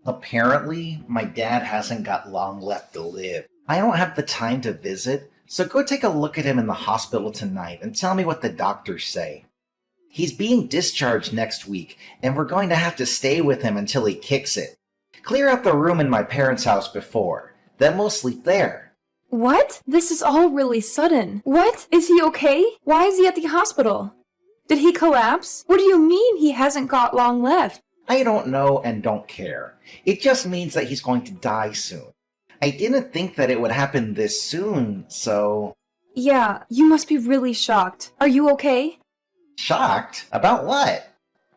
Apparently, my dad hasn't got long left to live. I don't have the time to visit, so go take a look at him in the hospital tonight and tell me what the doctors say. He's being discharged next week, and we're going to have to stay with him until he kicks it. Clear out the room in my parents' house before, then we'll sleep there. What? This is all really sudden. What? Is he okay? Why is he at the hospital? Did he collapse? What do you mean he hasn't got long left? I don't know and don't care. It just means that he's going to die soon. I didn't think that it would happen this soon, so... Yeah, you must be really shocked. Are you okay? Shocked? About what?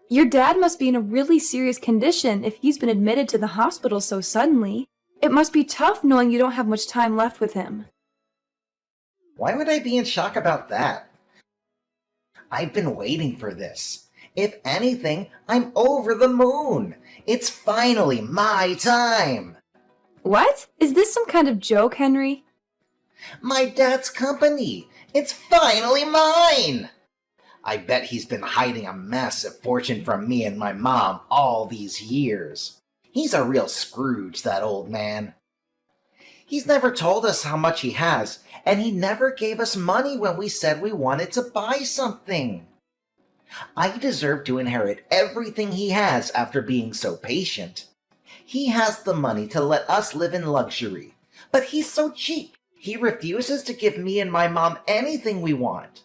Your dad must be in a really serious condition if he's been admitted to the hospital so suddenly. It must be tough knowing you don't have much time left with him. Why would I be in shock about that? I've been waiting for this. If anything, I'm over the moon. It's finally my time. What? Is this some kind of joke, Henry? My dad's company. It's finally mine. I bet he's been hiding a massive fortune from me and my mom all these years. He's a real Scrooge, that old man. He's never told us how much he has, and he never gave us money when we said we wanted to buy something. I deserve to inherit everything he has after being so patient. He has the money to let us live in luxury, but he's so cheap. He refuses to give me and my mom anything we want.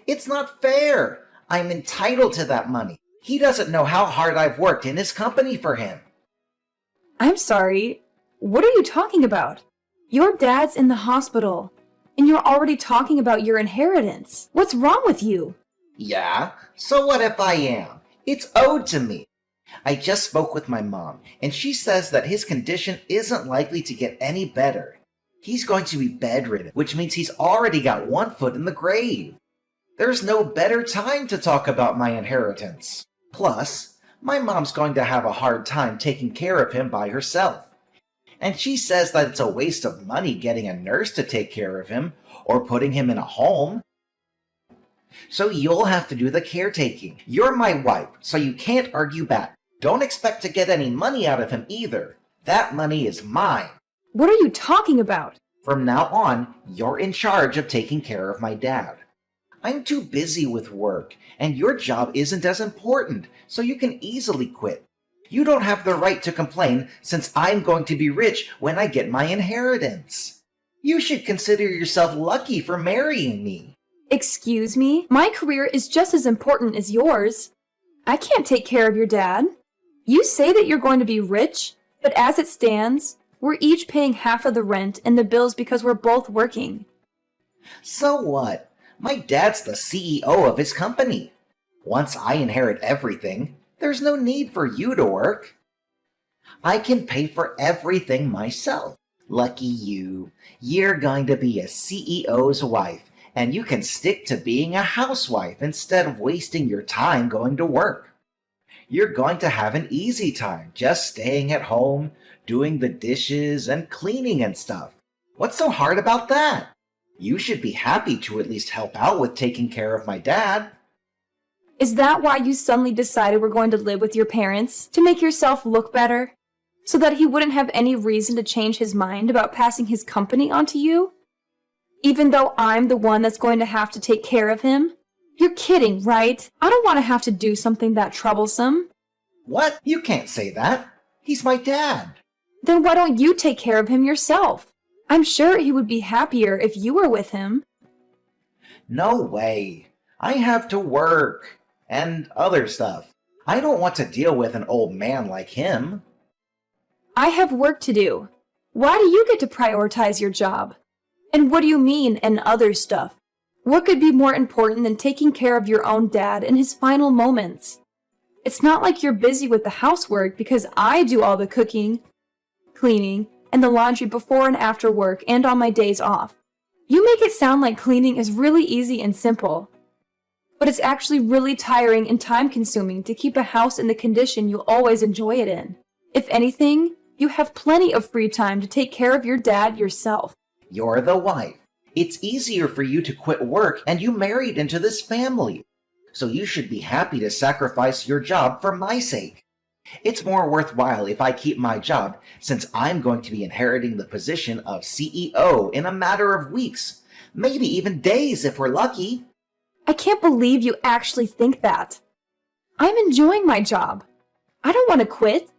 It's not fair. I'm entitled to that money. He doesn't know how hard I've worked in his company for him. I'm sorry. What are you talking about? Your dad's in the hospital, and you're already talking about your inheritance. What's wrong with you? Yeah, so what if I am? It's owed to me. I just spoke with my mom, and she says that his condition isn't likely to get any better. He's going to be bedridden, which means he's already got one foot in the grave. There's no better time to talk about my inheritance. Plus, my mom's going to have a hard time taking care of him by herself. And she says that it's a waste of money getting a nurse to take care of him or putting him in a home. So you'll have to do the caretaking. You're my wife, so you can't argue back. Don't expect to get any money out of him either. That money is mine. What are you talking about? From now on, you're in charge of taking care of my dad. I'm too busy with work, and your job isn't as important, so you can easily quit. You don't have the right to complain since I'm going to be rich when I get my inheritance. You should consider yourself lucky for marrying me. Excuse me? My career is just as important as yours. I can't take care of your dad. You say that you're going to be rich, but as it stands, we're each paying half of the rent and the bills because we're both working. So what? My dad's the CEO of his company. Once I inherit everything, there's no need for you to work. I can pay for everything myself. Lucky you. You're going to be a CEO's wife, and you can stick to being a housewife instead of wasting your time going to work. You're going to have an easy time just staying at home, doing the dishes and cleaning and stuff. What's so hard about that? You should be happy to at least help out with taking care of my dad. Is that why you suddenly decided we're going to live with your parents? To make yourself look better? So that he wouldn't have any reason to change his mind about passing his company onto you? Even though I'm the one that's going to have to take care of him? You're kidding, right? I don't want to have to do something that troublesome. What? You can't say that. He's my dad. Then why don't you take care of him yourself? I'm sure he would be happier if you were with him. No way. I have to work. And other stuff. I don't want to deal with an old man like him. I have work to do. Why do you get to prioritize your job? And what do you mean, and other stuff? What could be more important than taking care of your own dad in his final moments? It's not like you're busy with the housework because I do all the cooking, cleaning, and the laundry before and after work and on my days off. You make it sound like cleaning is really easy and simple. But it's actually really tiring and time-consuming to keep a house in the condition you always enjoy it in. If anything, you have plenty of free time to take care of your dad yourself. You're the wife. It's easier for you to quit work, and you married into this family. So you should be happy to sacrifice your job for my sake. It's more worthwhile if I keep my job since I'm going to be inheriting the position of CEO in a matter of weeks, maybe even days if we're lucky. I can't believe you actually think that. I'm enjoying my job. I don't want to quit.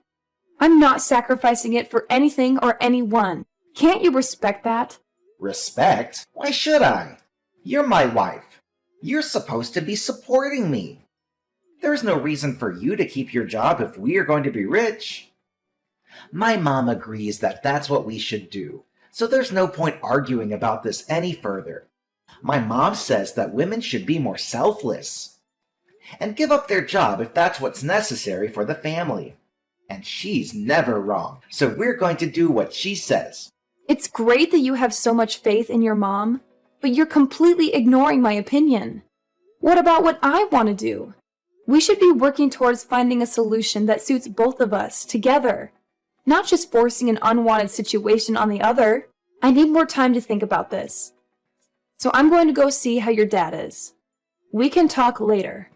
I'm not sacrificing it for anything or anyone. Can't you respect that? Respect? Why should I? You're my wife. You're supposed to be supporting me. There's no reason for you to keep your job if we are going to be rich. My mom agrees that that's what we should do, so there's no point arguing about this any further. My mom says that women should be more selfless and give up their job if that's what's necessary for the family. And she's never wrong, so we're going to do what she says. It's great that you have so much faith in your mom, but you're completely ignoring my opinion. What about what I want to do? We should be working towards finding a solution that suits both of us together, not just forcing an unwanted situation on the other. I need more time to think about this. So I'm going to go see how your dad is. We can talk later.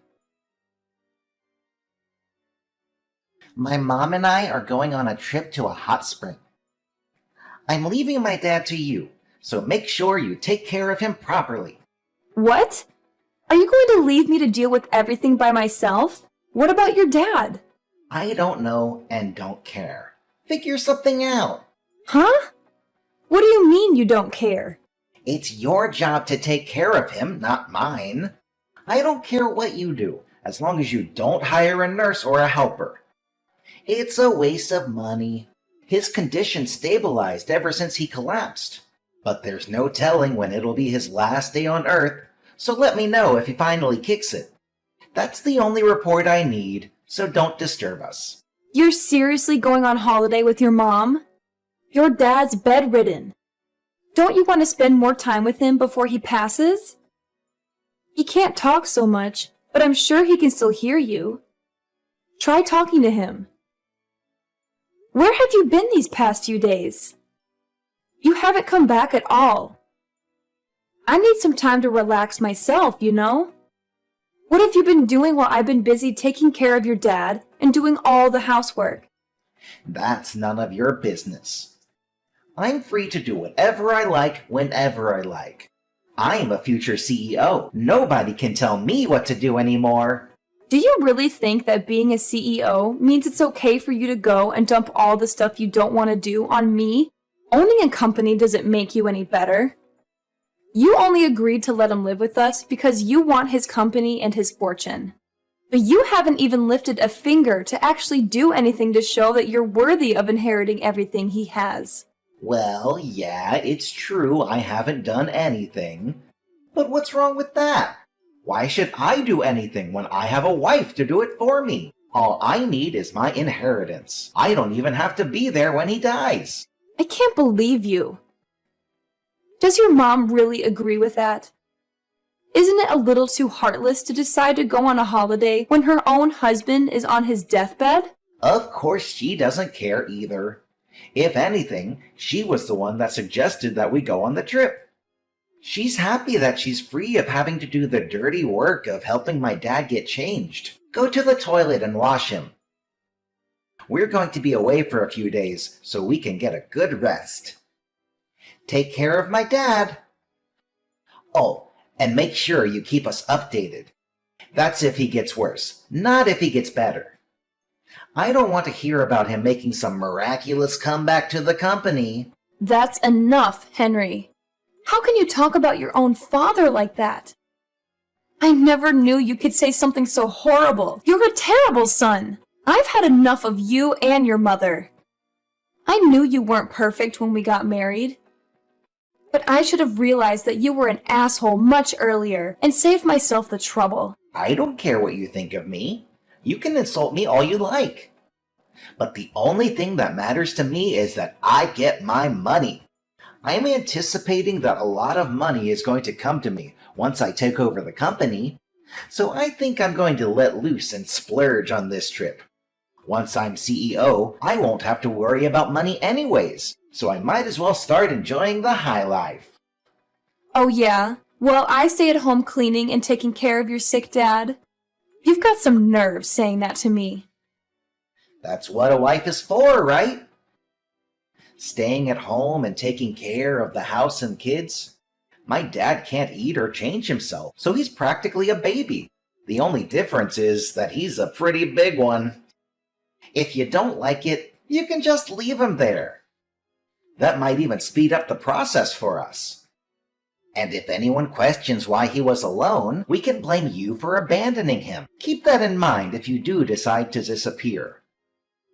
My mom and I are going on a trip to a hot spring. I'm leaving my dad to you, so make sure you take care of him properly. What? Are you going to leave me to deal with everything by myself? What about your dad? I don't know and don't care. Figure something out. Huh? What do you mean you don't care? It's your job to take care of him, not mine. I don't care what you do, as long as you don't hire a nurse or a helper. It's a waste of money. His condition stabilized ever since he collapsed. But there's no telling when it'll be his last day on Earth, so let me know if he finally kicks it. That's the only report I need, so don't disturb us. You're seriously going on holiday with your mom? Your dad's bedridden. Don't you want to spend more time with him before he passes? He can't talk so much, but I'm sure he can still hear you. Try talking to him. Where have you been these past few days? You haven't come back at all. I need some time to relax myself, you know? What have you been doing while I've been busy taking care of your dad and doing all the housework? That's none of your business. I'm free to do whatever I like whenever I like. I'm a future CEO. Nobody can tell me what to do anymore. Do you really think that being a CEO means it's okay for you to go and dump all the stuff you don't want to do on me? Owning a company doesn't make you any better. You only agreed to let him live with us because you want his company and his fortune. But you haven't even lifted a finger to actually do anything to show that you're worthy of inheriting everything he has. Well, yeah, it's true I haven't done anything. But what's wrong with that? Why should I do anything when I have a wife to do it for me? All I need is my inheritance. I don't even have to be there when he dies. I can't believe you. Does your mom really agree with that? Isn't it a little too heartless to decide to go on a holiday when her own husband is on his deathbed? Of course she doesn't care either. If anything, she was the one that suggested that we go on the trip. She's happy that she's free of having to do the dirty work of helping my dad get changed. Go to the toilet and wash him. We're going to be away for a few days, so we can get a good rest. Take care of my dad. Oh, and make sure you keep us updated. That's if he gets worse, not if he gets better. I don't want to hear about him making some miraculous comeback to the company. That's enough, Henry. How can you talk about your own father like that? I never knew you could say something so horrible. You're a terrible son. I've had enough of you and your mother. I knew you weren't perfect when we got married. But I should have realized that you were an asshole much earlier and saved myself the trouble. I don't care what you think of me. You can insult me all you like. But the only thing that matters to me is that I get my money. I'm anticipating that a lot of money is going to come to me once I take over the company, so I think I'm going to let loose and splurge on this trip. Once I'm CEO, I won't have to worry about money anyways, so I might as well start enjoying the high life. Oh yeah? Well, I stay at home cleaning and taking care of your sick dad. You've got some nerve saying that to me. That's what a wife is for, right? Staying at home and taking care of the house and kids. My dad can't eat or change himself, so he's practically a baby. The only difference is that he's a pretty big one. If you don't like it, you can just leave him there. That might even speed up the process for us. And if anyone questions why he was alone, we can blame you for abandoning him. Keep that in mind if you do decide to disappear.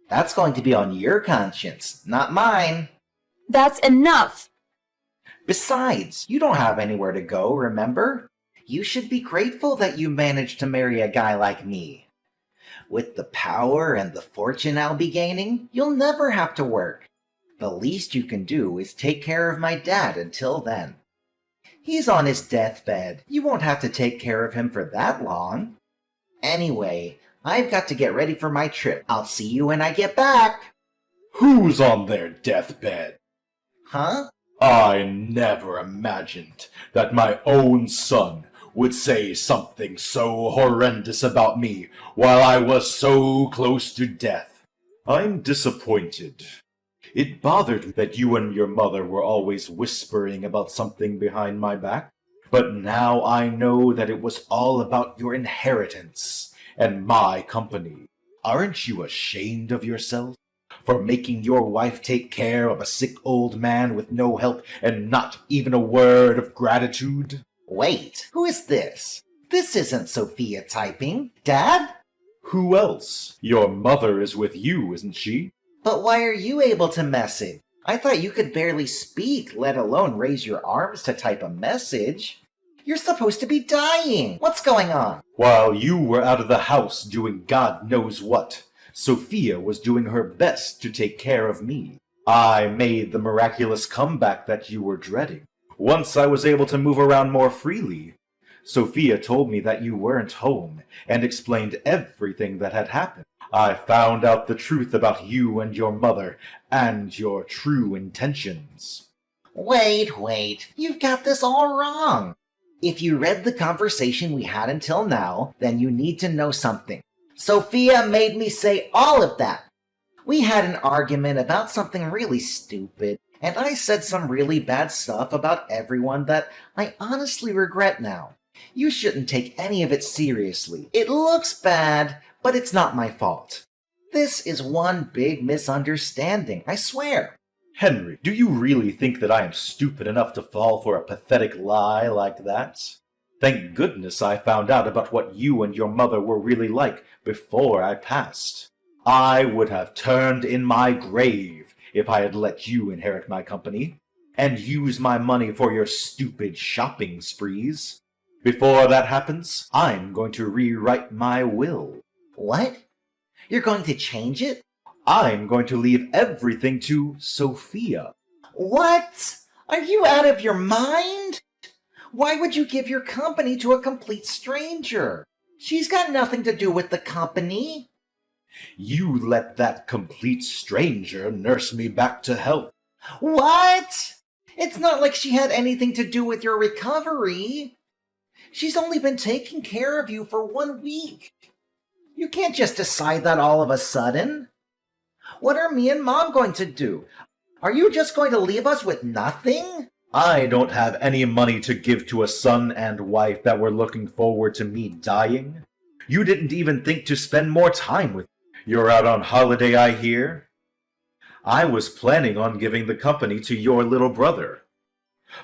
That's going to be on your conscience, not mine. That's enough! Besides, you don't have anywhere to go, remember? You should be grateful that you managed to marry a guy like me. With the power and the fortune I'll be gaining, you'll never have to work. The least you can do is take care of my dad until then. He's on his deathbed. You won't have to take care of him for that long. Anyway, I've got to get ready for my trip. I'll see you when I get back. Who's on their deathbed? Huh? I never imagined that my own son would say something so horrendous about me while I was so close to death. I'm disappointed. It bothered me that you and your mother were always whispering about something behind my back, but now I know that it was all about your inheritance and my company. Aren't you ashamed of yourself for making your wife take care of a sick old man with no help and not even a word of gratitude? Wait, who is this? This isn't Sophia typing. Dad? Who else? Your mother is with you, isn't she? But why are you able to message? I thought you could barely speak, let alone raise your arms to type a message. You're supposed to be dying. What's going on? While you were out of the house doing God knows what, Sophia was doing her best to take care of me. I made the miraculous comeback that you were dreading. Once I was able to move around more freely, Sophia told me that you weren't home and explained everything that had happened. I found out the truth about you and your mother and your true intentions. Wait, you've got this all wrong. If you read the conversation we had until now, then you need to know something. Sophia made me say all of that. We had an argument about something really stupid, and I said some really bad stuff about everyone that I honestly regret now. You shouldn't take any of it seriously. It looks bad, but it's not my fault. This is one big misunderstanding, I swear. Henry, do you really think that I am stupid enough to fall for a pathetic lie like that? Thank goodness I found out about what you and your mother were really like before I passed. I would have turned in my grave if I had let you inherit my company and use my money for your stupid shopping sprees. Before that happens, I'm going to rewrite my will. What? You're going to change it? I'm going to leave everything to Sophia. What? Are you out of your mind? Why would you give your company to a complete stranger? She's got nothing to do with the company. You let that complete stranger nurse me back to health. What? It's not like she had anything to do with your recovery. She's only been taking care of you for 1 week. You can't just decide that all of a sudden. What are me and Mom going to do? Are you just going to leave us with nothing? I don't have any money to give to a son and wife that were looking forward to me dying. You didn't even think to spend more time with me. You're out on holiday, I hear. I was planning on giving the company to your little brother.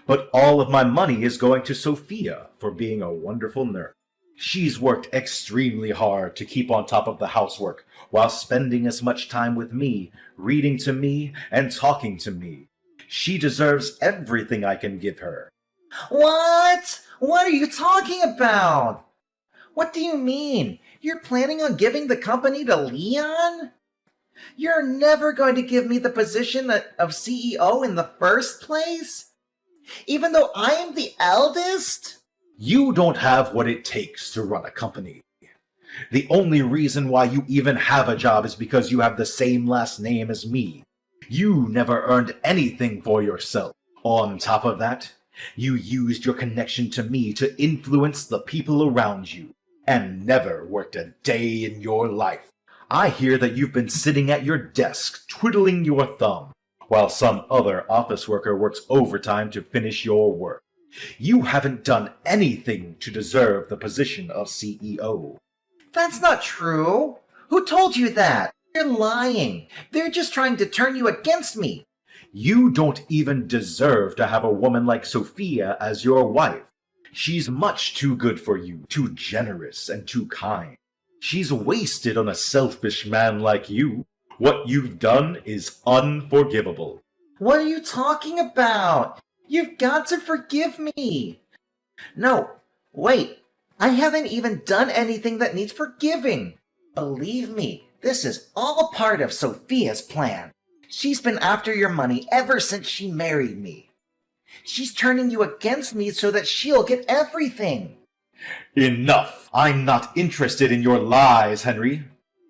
But all of my money is going to Sophia for being a wonderful nurse. She's worked extremely hard to keep on top of the housework while spending as much time with me, reading to me, and talking to me. She deserves everything I can give her. What? What are you talking about? What do you mean? You're planning on giving the company to Leon? You're never going to give me the position of CEO in the first place? Even though I am the eldest? You don't have what it takes to run a company. The only reason why you even have a job is because you have the same last name as me. You never earned anything for yourself. On top of that, you used your connection to me to influence the people around you, and never worked a day in your life. I hear that you've been sitting at your desk, twiddling your thumb, while some other office worker works overtime to finish your work. You haven't done anything to deserve the position of CEO. That's not true. Who told you that? You're lying. They're just trying to turn you against me. You don't even deserve to have a woman like Sophia as your wife. She's much too good for you, too generous and too kind. She's wasted on a selfish man like you. What you've done is unforgivable. What are you talking about? You've got to forgive me. No, wait. I haven't even done anything that needs forgiving. Believe me, this is all part of Sophia's plan. She's been after your money ever since she married me. She's turning you against me so that she'll get everything. Enough! I'm not interested in your lies, Henry.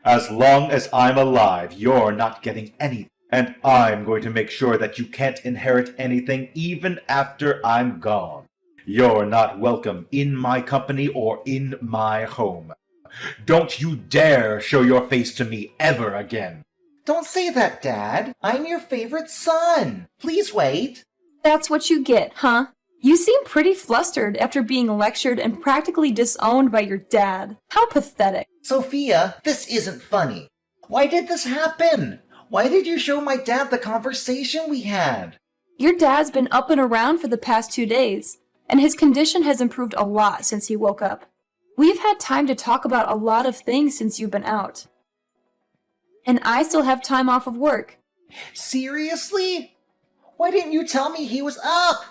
As long as I'm alive, you're not getting anything. And I'm going to make sure that you can't inherit anything even after I'm gone. You're not welcome in my company or in my home. Don't you dare show your face to me ever again. Don't say that, Dad. I'm your favorite son. Please wait. That's what you get, huh? You seem pretty flustered after being lectured and practically disowned by your dad. How pathetic. Sophia, this isn't funny. Why did this happen? Why did you show my dad the conversation we had? Your dad's been up and around for the past 2 days, and his condition has improved a lot since he woke up. We've had time to talk about a lot of things since you've been out. And I still have time off of work. Seriously? Why didn't you tell me he was up?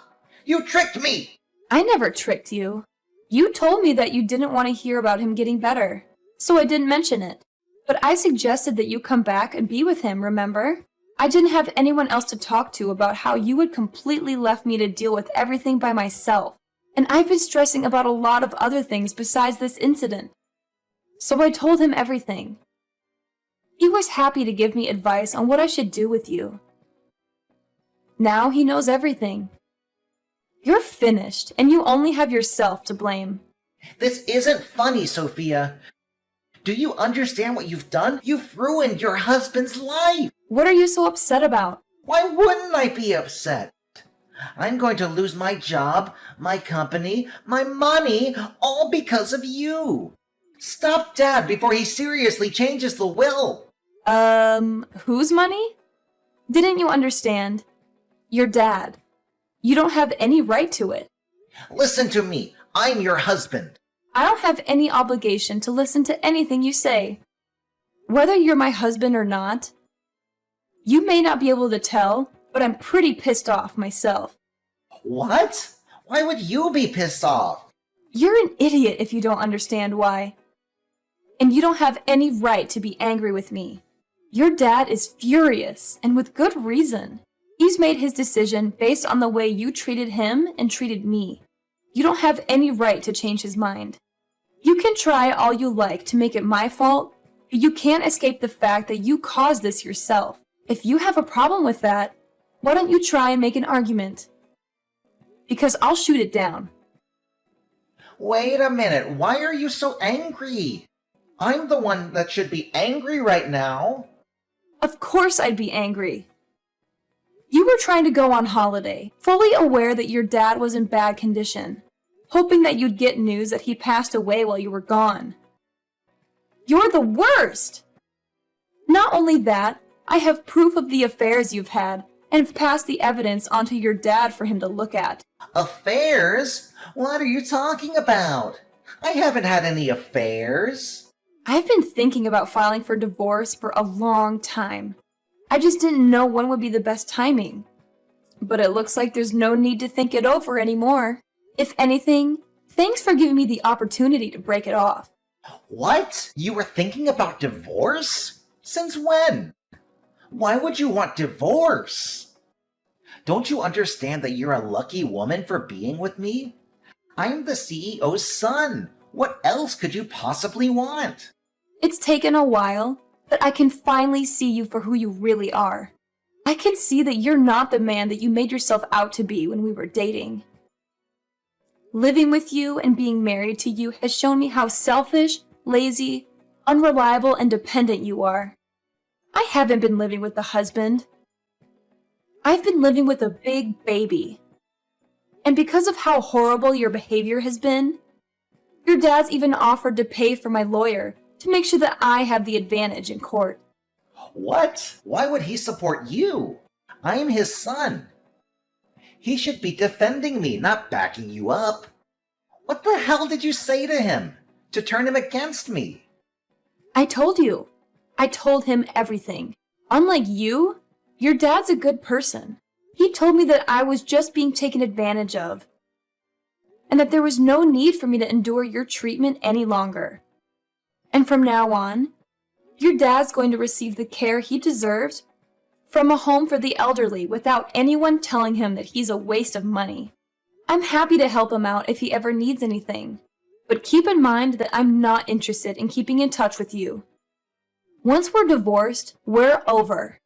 You tricked me! I never tricked you. You told me that you didn't want to hear about him getting better, so I didn't mention it. But I suggested that you come back and be with him, remember? I didn't have anyone else to talk to about how you had completely left me to deal with everything by myself. And I've been stressing about a lot of other things besides this incident. So I told him everything. He was happy to give me advice on what I should do with you. Now he knows everything. You're finished, and you only have yourself to blame. This isn't funny, Sophia. Do you understand what you've done? You've ruined your husband's life. What are you so upset about? Why wouldn't I be upset? I'm going to lose my job, my company, my money, all because of you. Stop Dad before he seriously changes the will. Whose money? Didn't you understand? Your dad. You don't have any right to it. Listen to me. I'm your husband. I don't have any obligation to listen to anything you say. Whether you're my husband or not, you may not be able to tell, but I'm pretty pissed off myself. What? Why would you be pissed off? You're an idiot if you don't understand why. And you don't have any right to be angry with me. Your dad is furious, and with good reason. He's made his decision based on the way you treated him and treated me. You don't have any right to change his mind. You can try all you like to make it my fault, but you can't escape the fact that you caused this yourself. If you have a problem with that, why don't you try and make an argument? Because I'll shoot it down. Wait a minute. Why are you so angry? I'm the one that should be angry right now. Of course I'd be angry. You were trying to go on holiday, fully aware that your dad was in bad condition, hoping that you'd get news that he passed away while you were gone. You're the worst! Not only that, I have proof of the affairs you've had, and have passed the evidence onto your dad for him to look at. Affairs? What are you talking about? I haven't had any affairs. I've been thinking about filing for divorce for a long time. I just didn't know when would be the best timing. But it looks like there's no need to think it over anymore. If anything, thanks for giving me the opportunity to break it off. What? You were thinking about divorce? Since when? Why would you want divorce? Don't you understand that you're a lucky woman for being with me? I'm the CEO's son. What else could you possibly want? It's taken a while, but I can finally see you for who you really are. I can see that you're not the man that you made yourself out to be when we were dating. Living with you and being married to you has shown me how selfish, lazy, unreliable and dependent you are. I haven't been living with a husband. I've been living with a big baby. And because of how horrible your behavior has been, your dad's even offered to pay for my lawyer to make sure that I have the advantage in court. What? Why would he support you? I'm his son. He should be defending me, not backing you up. What the hell did you say to him to turn him against me? I told you. I told him everything. Unlike you, your dad's a good person. He told me that I was just being taken advantage of, and that there was no need for me to endure your treatment any longer. And from now on, your dad's going to receive the care he deserves from a home for the elderly without anyone telling him that he's a waste of money. I'm happy to help him out if he ever needs anything, but keep in mind that I'm not interested in keeping in touch with you. Once we're divorced, we're over.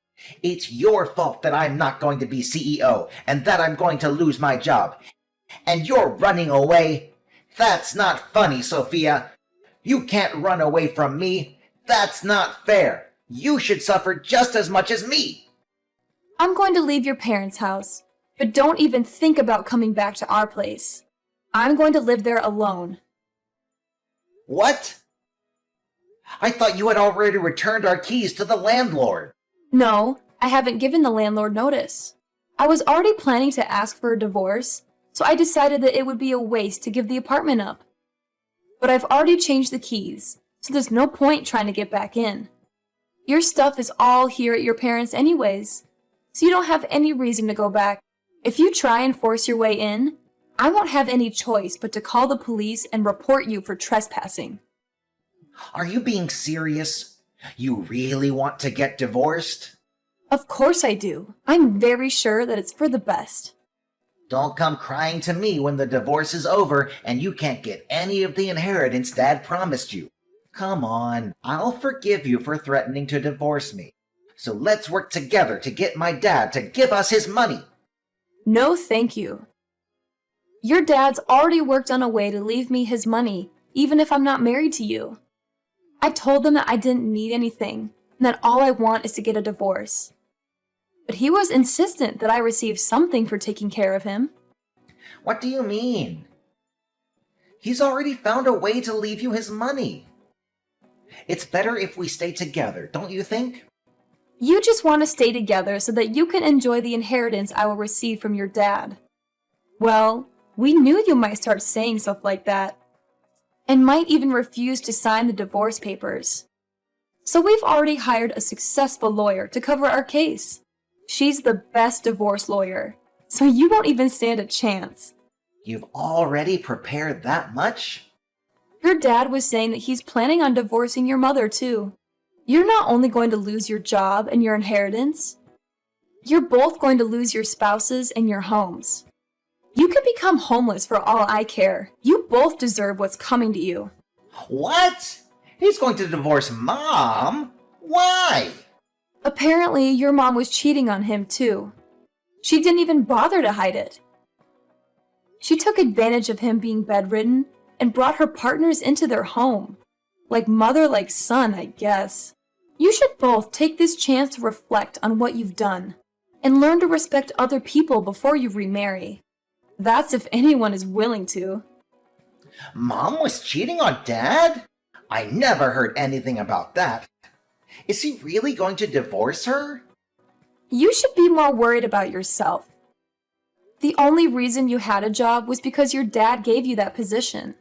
It's your fault that I'm not going to be CEO and that I'm going to lose my job. And you're running away? That's not funny, Sophia. You can't run away from me. That's not fair. You should suffer just as much as me. I'm going to leave your parents' house, but don't even think about coming back to our place. I'm going to live there alone. What? I thought you had already returned our keys to the landlord. No, I haven't given the landlord notice. I was already planning to ask for a divorce, so I decided that it would be a waste to give the apartment up. But I've already changed the keys, so there's no point trying to get back in. Your stuff is all here at your parents' anyways, so you don't have any reason to go back. If you try and force your way in, I won't have any choice but to call the police and report you for trespassing. Are you being serious? You really want to get divorced? Of course I do. I'm very sure that it's for the best. Don't come crying to me when the divorce is over and you can't get any of the inheritance Dad promised you. Come on, I'll forgive you for threatening to divorce me. So let's work together to get my dad to give us his money. No, thank you. Your dad's already worked on a way to leave me his money, even if I'm not married to you. I told them that I didn't need anything, and that all I want is to get a divorce. But he was insistent that I receive something for taking care of him. What do you mean? He's already found a way to leave you his money. It's better if we stay together, don't you think? You just want to stay together so that you can enjoy the inheritance I will receive from your dad. Well, we knew you might start saying stuff like that, and might even refuse to sign the divorce papers. So we've already hired a successful lawyer to cover our case. She's the best divorce lawyer, so you won't even stand a chance. You've already prepared that much? Your dad was saying that he's planning on divorcing your mother too. You're not only going to lose your job and your inheritance, you're both going to lose your spouses and your homes. You can become homeless for all I care. You both deserve what's coming to you. What? He's going to divorce Mom? Why? Apparently, your mom was cheating on him too. She didn't even bother to hide it. She took advantage of him being bedridden and brought her partners into their home. Like mother, like son, I guess. You should both take this chance to reflect on what you've done and learn to respect other people before you remarry. That's if anyone is willing to. Mom was cheating on Dad? I never heard anything about that. Is he really going to divorce her? You should be more worried about yourself. The only reason you had a job was because your dad gave you that position.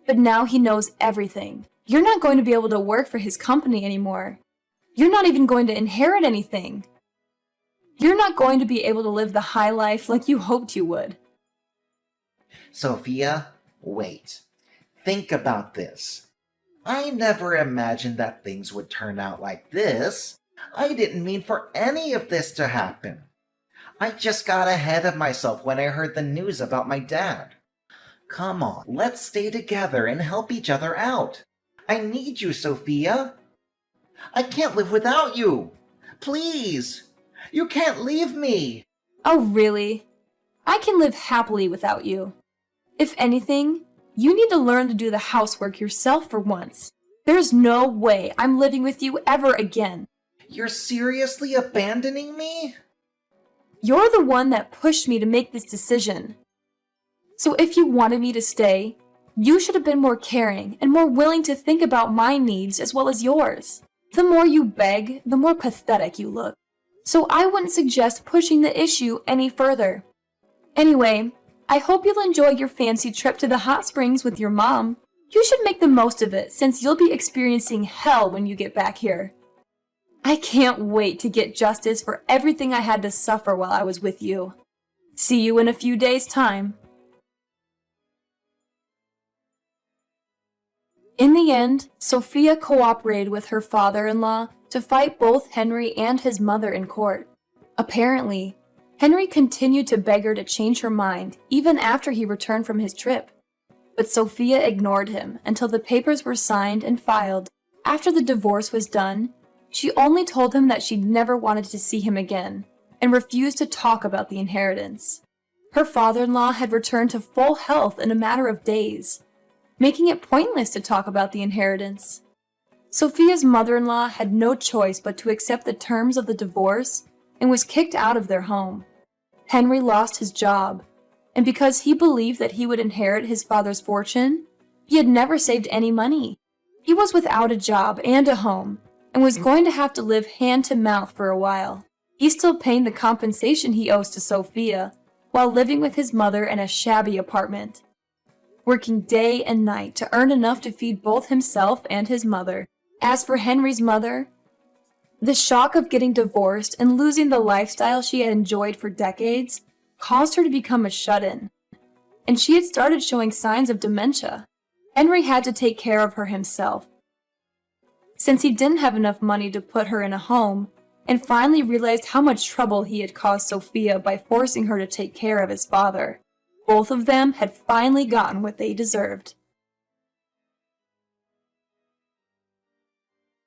But now he knows everything. You're not going to be able to work for his company anymore. You're not even going to inherit anything. You're not going to be able to live the high life like you hoped you would. Sophia, wait. Think about this. I never imagined that things would turn out like this. I didn't mean for any of this to happen. I just got ahead of myself when I heard the news about my dad. Come on, let's stay together and help each other out. I need you, Sophia. I can't live without you. Please, you can't leave me. Oh, really? I can live happily without you. If anything, you need to learn to do the housework yourself for once. There's no way I'm living with you ever again. You're seriously abandoning me? You're the one that pushed me to make this decision. So if you wanted me to stay, you should have been more caring and more willing to think about my needs as well as yours. The more you beg, the more pathetic you look. So I wouldn't suggest pushing the issue any further. Anyway, I hope you'll enjoy your fancy trip to the hot springs with your mom. You should make the most of it since you'll be experiencing hell when you get back here. I can't wait to get justice for everything I had to suffer while I was with you. See you in a few days' time. In the end, Sophia cooperated with her father-in-law to fight both Henry and his mother in court. Apparently, Henry continued to beg her to change her mind even after he returned from his trip. But Sophia ignored him until the papers were signed and filed. After the divorce was done, she only told him that she'd never wanted to see him again and refused to talk about the inheritance. Her father-in-law had returned to full health in a matter of days, making it pointless to talk about the inheritance. Sophia's mother-in-law had no choice but to accept the terms of the divorce and was kicked out of their home. Henry lost his job, and because he believed that he would inherit his father's fortune, he had never saved any money. He was without a job and a home, and was going to have to live hand to mouth for a while. He's still paying the compensation he owes to Sophia, while living with his mother in a shabby apartment, working day and night to earn enough to feed both himself and his mother. As for Henry's mother, the shock of getting divorced and losing the lifestyle she had enjoyed for decades caused her to become a shut-in, and she had started showing signs of dementia. Henry had to take care of her himself, since he didn't have enough money to put her in a home, and finally realized how much trouble he had caused Sophia by forcing her to take care of his father. Both of them had finally gotten what they deserved.